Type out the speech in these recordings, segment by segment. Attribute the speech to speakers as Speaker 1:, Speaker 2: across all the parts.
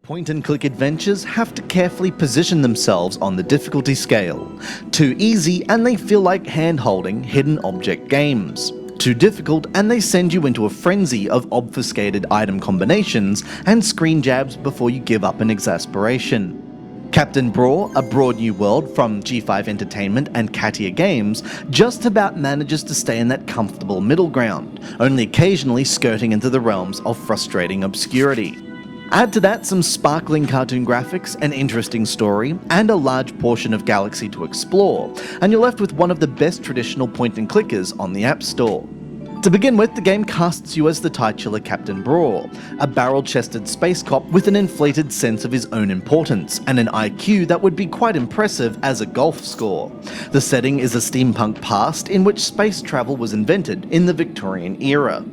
Speaker 1: Point-and-click adventures have to carefully position themselves on the difficulty scale. Too easy and they feel like hand-holding hidden object games. Too difficult and they send you into a frenzy of obfuscated item combinations and screen jabs before you give up in exasperation. Kaptain Brawe, A Broad New World from G5 Entertainment and Cateia Games, just about manages to stay in that comfortable middle ground, only occasionally skirting into the realms of frustrating obscurity. Add to that some sparkling cartoon graphics, an interesting story, and a large portion of galaxy to explore, and you're left with one of the best traditional point-and-clickers on the App Store. To begin with, the game casts you as the titular Kaptain Brawe, a barrel-chested space cop with an inflated sense of his own importance, and an IQ that would be quite impressive as a golf score. The setting is a steampunk past in which space travel was invented in the Victorian era.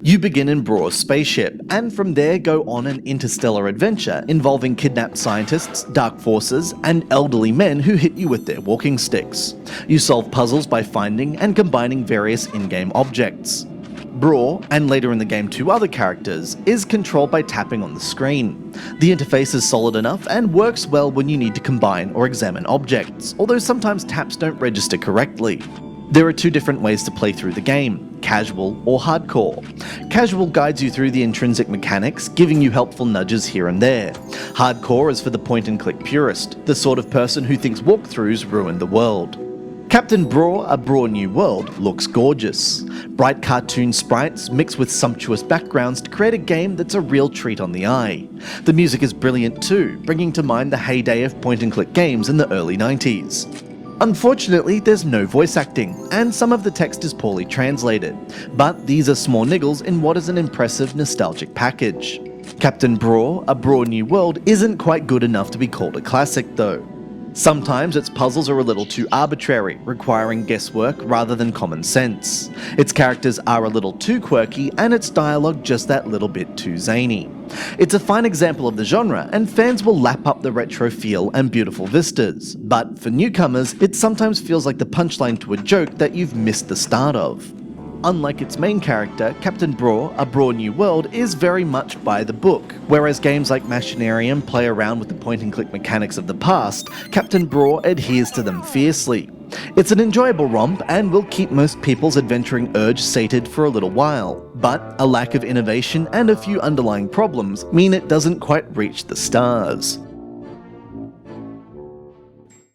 Speaker 1: You begin in Brawe's spaceship, and from there go on an interstellar adventure involving kidnapped scientists, dark forces, and elderly men who hit you with their walking sticks. You solve puzzles by finding and combining various in-game objects. Brawe, and later in the game 2 other characters, is controlled by tapping on the screen. The interface is solid enough and works well when you need to combine or examine objects, although sometimes taps don't register correctly. There are two different ways to play through the game, casual or hardcore. Casual guides you through the intrinsic mechanics, giving you helpful nudges here and there. Hardcore is for the point-and-click purist, the sort of person who thinks walkthroughs ruin the world. Kaptain Brawe, A Broad New World looks gorgeous. Bright cartoon sprites mixed with sumptuous backgrounds to create a game that's a real treat on the eye. The music is brilliant too, bringing to mind the heyday of point-and-click games in the early 90s. Unfortunately, there's no voice acting, and some of the text is poorly translated, but these are small niggles in what is an impressive nostalgic package. Kaptain Brawe, A Broad New World isn't quite good enough to be called a classic though. Sometimes its puzzles are a little too arbitrary, requiring guesswork rather than common sense. Its characters are a little too quirky, and its dialogue just that little bit too zany. It's a fine example of the genre, and fans will lap up the retro feel and beautiful vistas, but for newcomers, it sometimes feels like the punchline to a joke that you've missed the start of. Unlike its main character, Kaptain Brawe, A Broad New World is very much by the book. Whereas games like Machinarium play around with the point-and-click mechanics of the past, Kaptain Brawe adheres to them fiercely. It's an enjoyable romp and will keep most people's adventuring urge sated for a little while, but a lack of innovation and a few underlying problems mean it doesn't quite reach the stars.